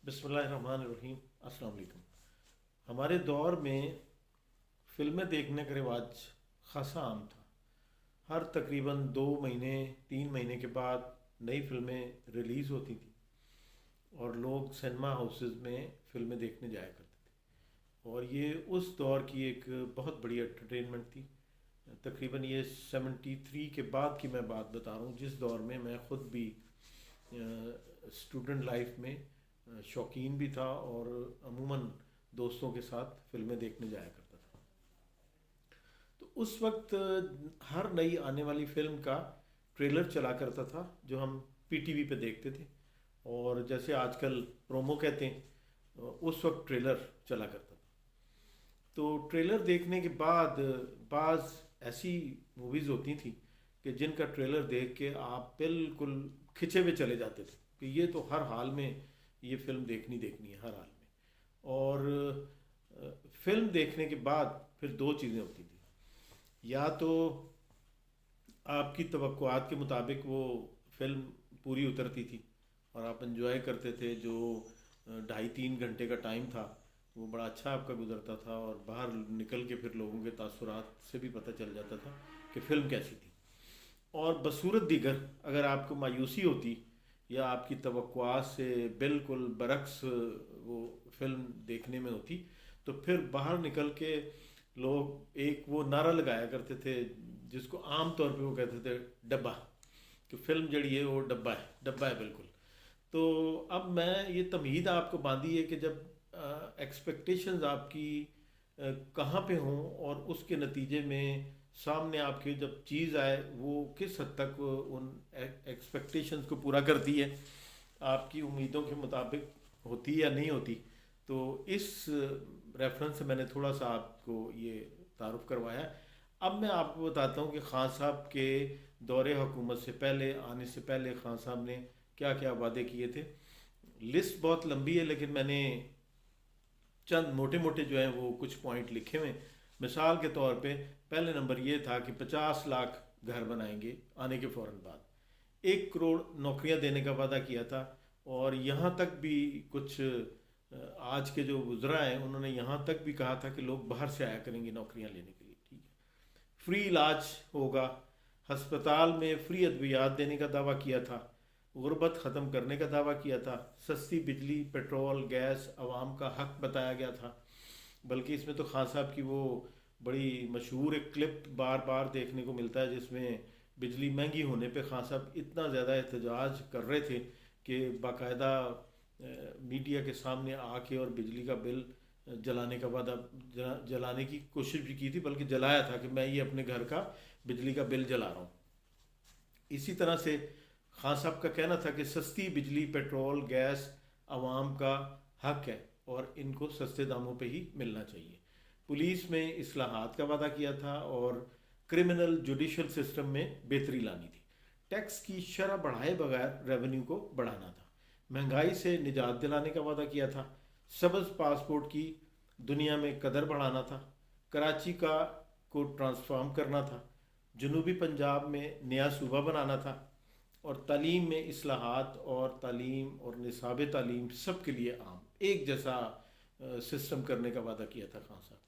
बिस्मिल्लाहिर्रहमानिर्रहीम। अस्सलाम वालेकुम। हमारे दौर में फ़िल्में देखने का रिवाज ख़ासा आम था। हर तकरीबन 2 महीने 3 महीने के बाद नई फ़िल्में रिलीज़ होती थी और लोग सिनेमा हाउसेस में फ़िल्में देखने जाया करते थे। और ये उस दौर की एक बहुत बड़ी एंटरटेनमेंट थी। तकरीबन ये 73 के बाद की मैं बात बता रहा हूँ, जिस दौर में मैं ख़ुद भी स्टूडेंट लाइफ में शौकीन भी था और अमूमन दोस्तों के साथ फ़िल्में देखने जाया करता था। तो उस वक्त हर नई आने वाली फ़िल्म का ट्रेलर चला करता था, जो हम पीटीवी पे देखते थे। और जैसे आजकल प्रोमो कहते हैं, उस वक्त ट्रेलर चला करता था। तो ट्रेलर देखने के बाद बाज़ ऐसी मूवीज़ होती थी कि जिनका ट्रेलर देख के आप बिल्कुल खिंचे हुए चले जाते थे कि ये तो हर हाल में ये फ़िल्म देखनी देखनी है, हर हाल में। और फिल्म देखने के बाद फिर दो चीज़ें होती थी। या तो आपकी तवक्कुआत के मुताबिक वो फिल्म पूरी उतरती थी और आप एंजॉय करते थे। जो 2.5-3 घंटे का टाइम था वो बड़ा अच्छा आपका गुजरता था, और बाहर निकल के फिर लोगों के तासुरात से भी पता चल जाता था कि फ़िल्म कैसी थी। और बसूरत दीगर, अगर आपको मायूसी होती या आपकी तवक्कुआत से बिल्कुल बरक्स वो फिल्म देखने में होती, तो फिर बाहर निकल के लोग एक वो नारा लगाया करते थे, जिसको आम तौर पे वो कहते थे डब्बा, कि फिल्म जड़ी है वो डब्बा है बिल्कुल। तो अब मैं ये तमहीद आपको बांधी है कि जब एक्सपेक्टेशंस आपकी कहाँ पे हों और उसके नतीजे में सामने आपके जब चीज़ आए वो किस हद तक उन एक्सपेक्टेशंस को पूरा करती है, आपकी उम्मीदों के मुताबिक होती है या नहीं होती। तो इस रेफरेंस से मैंने थोड़ा सा आपको ये तारुफ करवाया। अब मैं आपको बताता हूँ कि खान साहब के दौरे हुकूमत से पहले, आने से पहले खान साहब ने क्या क्या वादे किए थे। लिस्ट बहुत लंबी है, लेकिन मैंने चंद मोटे मोटे जो हैं वो कुछ पॉइंट लिखे हुए हैं। मिसाल के तौर पे पहले नंबर ये था कि 50 लाख घर बनाएंगे आने के फ़ौरन बाद। 1 करोड़ नौकरियां देने का वादा किया था। और यहाँ तक भी कुछ आज के जो वुज़रा हैं उन्होंने यहाँ तक भी कहा था कि लोग बाहर से आया करेंगे नौकरियां लेने के लिए। ठीक है, फ्री इलाज होगा, हस्पताल में फ्री अद्वियात देने का दावा किया था, गुर्बत ख़त्म करने का दावा किया था, सस्ती बिजली पेट्रोल गैस आवाम का हक बताया गया था। बल्कि इसमें तो खान साहब की वो बड़ी मशहूर एक क्लिप बार बार देखने को मिलता है, जिसमें बिजली महंगी होने पे खान साहब इतना ज़्यादा एहतजाज कर रहे थे कि बाकायदा मीडिया के सामने आके और बिजली का बिल जलाने का वादा, जलाने की कोशिश भी की थी, बल्कि जलाया था कि मैं ये अपने घर का बिजली का बिल जला रहा हूँ। इसी तरह से खान साहब का कहना था कि सस्ती बिजली पेट्रोल गैस आवाम का हक है और इनको सस्ते दामों पे ही मिलना चाहिए। पुलिस में इस्लाहात का वादा किया था और क्रिमिनल जुडिशल सिस्टम में बेहतरी लानी थी। टैक्स की शरह बढ़ाए बगैर रेवेन्यू को बढ़ाना था। महंगाई से निजात दिलाने का वादा किया था। सब्ज़ पासपोर्ट की दुनिया में कदर बढ़ाना था। कराची का को ट्रांसफॉर्म करना था। जनूबी पंजाब में नया सूबा बनाना था। और तालीम में इस्लाहात और तालीम और निसाब तालीम सब के लिए आम एक जैसा सिस्टम करने का वादा किया था खान साहब ने।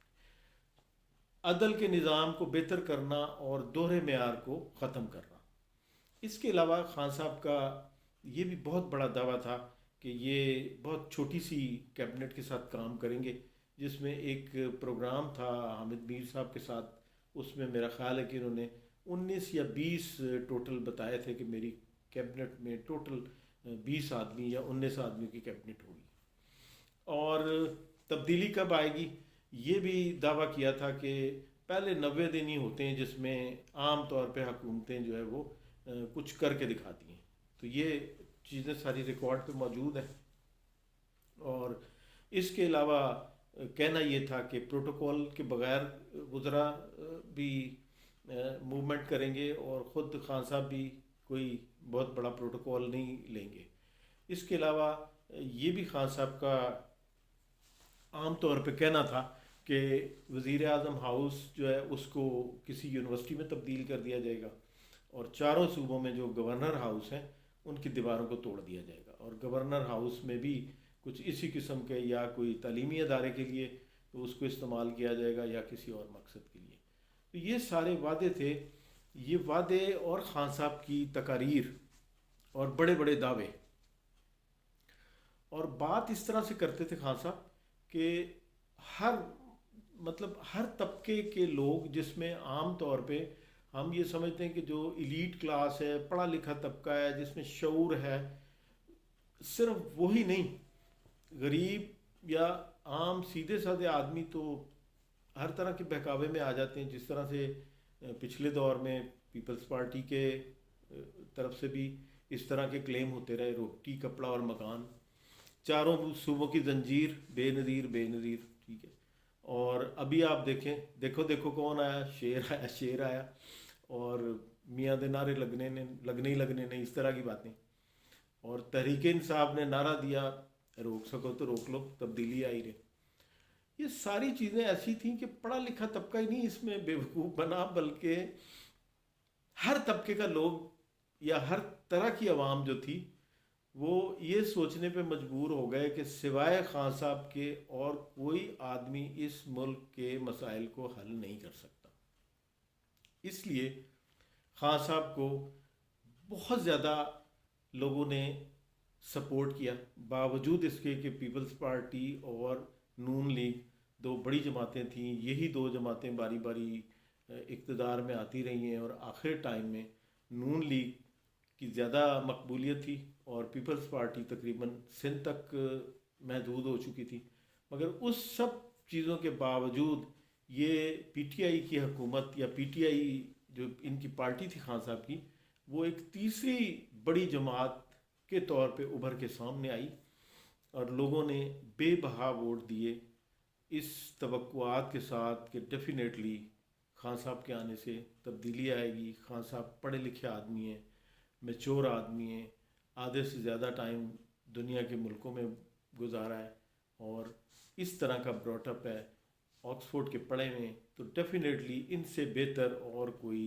अदल के निज़ाम को बेहतर करना और दोहरे मेयार को ख़त्म करना। इसके अलावा खान साहब का ये भी बहुत बड़ा दावा था कि ये बहुत छोटी सी कैबिनेट के साथ काम करेंगे, जिसमें एक प्रोग्राम था हामिद मीर साहब के साथ। उसमें मेरा ख्याल है कि उन्होंने 19 या 20 टोटल बताए थे कि मेरी कैबिनेट में टोटल 20 आदमी या 19 आदमियों की कैबिनेट होगी। और तब्दीली कब आएगी ये भी दावा किया था कि पहले 90 दिन ही होते हैं जिसमें आम तौर पे हुकूमतें जो है वो कुछ करके दिखाती हैं। तो ये चीज़ें सारी रिकॉर्ड पे मौजूद हैं। और इसके अलावा कहना ये था कि प्रोटोकॉल के बगैर वज़रा भी मूवमेंट करेंगे और ख़ुद खान साहब भी कोई बहुत बड़ा प्रोटोकॉल नहीं लेंगे। इसके अलावा ये भी खान साहब का आम तौर पे कहना था कि वज़ीर आज़म हाउस जो है उसको किसी यूनिवर्सिटी में तब्दील कर दिया जाएगा और चारों सूबों में जो गवर्नर हाउस हैं उनकी दीवारों को तोड़ दिया जाएगा। और गवर्नर हाउस में भी कुछ इसी किस्म के, या कोई तालीमी अदारे के लिए तो उसको इस्तेमाल किया जाएगा, या किसी और मकसद के लिए। तो ये सारे वादे थे। ये वादे और खान साहब की तकारीर और बड़े बड़े दावे, और बात इस तरह से करते थे खान साहब कि हर हर तबके के लोग, जिसमें आम तौर पे हम ये समझते हैं कि जो इलीट क्लास है, पढ़ा लिखा तबका है, जिसमें शऊर है, सिर्फ वही नहीं, गरीब या आम सीधे साधे आदमी तो हर तरह के बहकावे में आ जाते हैं। जिस तरह से पिछले दौर में पीपल्स पार्टी के तरफ से भी इस तरह के क्लेम होते रहे, रोटी कपड़ा और मकान, चारों सूबों की जंजीर, बेनज़ीर बेनज़ीर, ठीक है। और अभी आप देखें, देखो देखो कौन आया, शेर आया, शेर आया, और मियाँ दे नारे लगने ने, इस तरह की बातें। और तहरीक इंसाफ ने नारा दिया, रोक सको तो रोक लो, तब्दीली आई रही। ये सारी चीज़ें ऐसी थी कि पढ़ा लिखा तबका ही नहीं इसमें बेवकूफ़ बना, बल्कि हर तबके का लोग या हर तरह की आवाम जो थी, वो ये सोचने पे मजबूर हो गए कि सिवाय खान साहब के और कोई आदमी इस मुल्क के मसाइल को हल नहीं कर सकता। इसलिए खान साहब को बहुत ज़्यादा लोगों ने सपोर्ट किया, बावजूद इसके कि पीपल्स पार्टी और नून लीग दो बड़ी जमातें थीं। यही दो जमातें बारी बारी इक़्तिदार में आती रही हैं, और आखिर टाइम में नून लीग की ज़्यादा मकबूलियत थी और पीपल्स पार्टी तकरीबन सिंध तक महदूद हो चुकी थी। मगर उस सब चीज़ों के बावजूद ये पीटीआई की हुकूमत, या पीटीआई जो इनकी पार्टी थी खान साहब की, वो एक तीसरी बड़ी जमात के तौर पे उभर के सामने आई, और लोगों ने बेबहा वोट दिए इस तवक्कुआत के साथ कि डेफिनेटली खान साहब के आने से तब्दीली आएगी। खान साहब पढ़े लिखे आदमी हैं, मैच्योर आदमी हैं, आधे से ज़्यादा टाइम दुनिया के मुल्कों में गुजारा है, और इस तरह का ब्रॉटअप है, ऑक्सफोर्ड के पढ़े में, तो डेफिनेटली इनसे बेहतर और कोई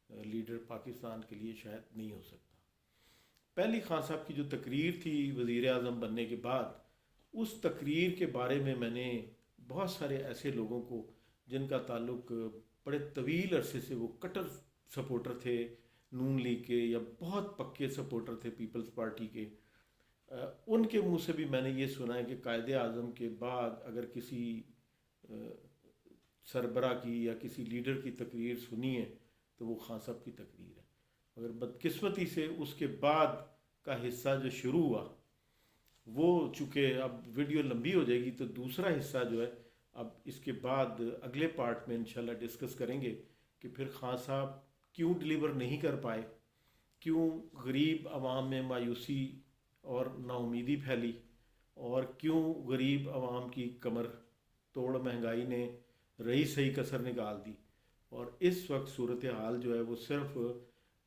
लीडर पाकिस्तान के लिए शायद नहीं हो सकता। पहली खान साहब की जो तकरीर थी वज़ीर आज़म बनने के बाद, उस तकरीर के बारे में मैंने बहुत सारे ऐसे लोगों को, जिनका ताल्लुक बड़े तवील अरसे से वो कट्टर सपोर्टर थे नून लीग के, या बहुत पक्के सपोर्टर थे पीपल्स पार्टी के, उनके मुंह से भी मैंने ये सुना है कि कायदे आज़म के बाद अगर किसी सरबरा की या किसी लीडर की तकरीर सुनी है तो वो खान साहब की तकरीर है। मगर बदकिस्मती से उसके बाद का हिस्सा जो शुरू हुआ, वो चूँकि अब वीडियो लंबी हो जाएगी, तो दूसरा हिस्सा जो है अब इसके बाद अगले पार्ट में इंशाल्लाह डिस्कस करेंगे कि फिर खान साहब क्यों डिलीवर नहीं कर पाए, क्यों गरीब आवाम में मायूसी और नाउमीदी फैली, और क्यों गरीब आवाम की कमर तोड़ महंगाई ने रही सही कसर निकाल दी। और इस वक्त सूरत हाल जो है वो सिर्फ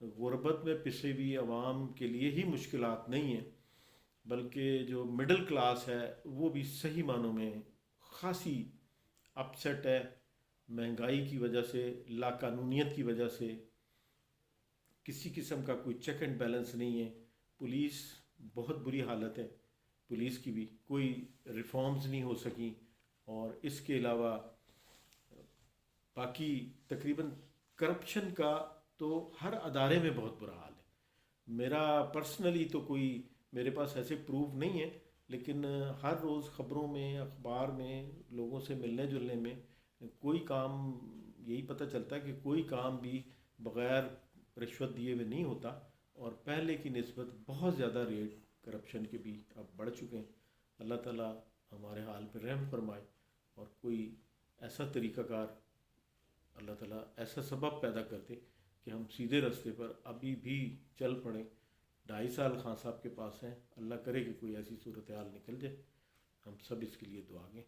गुरबत में पिसी हुई आवाम के लिए ही मुश्किलात नहीं है, बल्कि जो मिडिल क्लास है वो भी सही मानों में खासी अपसेट है। महंगाई की वजह से, लाकानूनियत की वजह से, किसी किस्म का कोई चेक एंड बैलेंस नहीं है। पुलिस बहुत बुरी हालत है, पुलिस की भी कोई रिफॉर्म्स नहीं हो सकी, और इसके अलावा बाकी तकरीबन करप्शन का तो हर अदारे में बहुत बुरा हाल है। मेरा पर्सनली तो कोई मेरे पास ऐसे प्रूफ नहीं है, लेकिन हर रोज़ ख़बरों में, अखबार में, लोगों से मिलने जुलने में कोई काम यही पता चलता है कि कोई काम भी बग़ैर रिश्वत दिए हुए नहीं होता, और पहले की निस्बत बहुत ज़्यादा रेट करप्शन के भी अब बढ़ चुके हैं। अल्लाह ताला हमारे हाल पर रहम फरमाए, और कोई ऐसा तरीक़ाकार अल्लाह ताला ऐसा सबब पैदा करते कि हम सीधे रास्ते पर अभी भी चल पड़ें। 2.5 साल खान साहब के पास हैं, अल्लाह करे कि कोई ऐसी सूरत हाल निकल जाए, हम सब इसके लिए दुआ करें।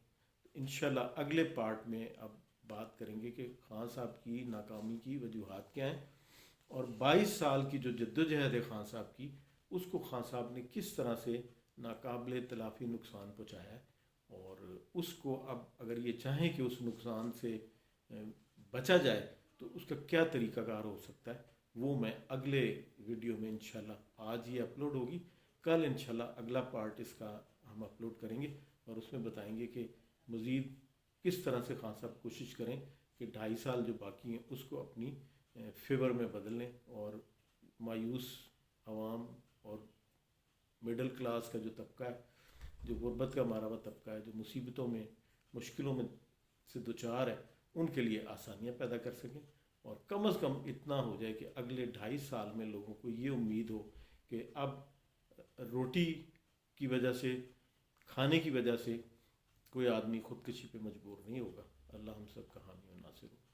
इंशाल्लाह अगले पार्ट में अब बात करेंगे कि खान साहब की नाकामी की वजूहात क्या हैं, और 22 साल की जो जद्दोजहद है खान साहब की, उसको खान साहब ने किस तरह से नाकाबिल तलाफ़ी नुकसान पहुँचाया है, और उसको अब अगर ये चाहें कि उस नुकसान से बचा जाए तो उसका क्या तरीक़ाकार हो सकता है, वो मैं अगले वीडियो में इंशाल्लाह, आज ये अपलोड होगी, कल इंशाल्लाह अगला पार्ट इसका हम अपलोड करेंगे और उसमें बताएंगे कि मज़ीद किस तरह से खान साहब कोशिश करें कि 2.5 साल जो बाकी हैं उसको अपनी फेवर में बदल लें और मायूस आवाम और मिडिल क्लास का जो तबका है, जो गुर्बत का मारा हुआ तबका है, जो मुसीबतों में मुश्किलों में से दुचार है, उनके लिए आसानियाँ पैदा कर सकें। और कम से कम इतना हो जाए कि अगले 2.5 साल में लोगों को ये उम्मीद हो कि अब रोटी की वजह से, खाने की वजह से कोई आदमी खुदकशी पे मजबूर नहीं होगा। अल्लाह हम सब का हामी और नासिर हो।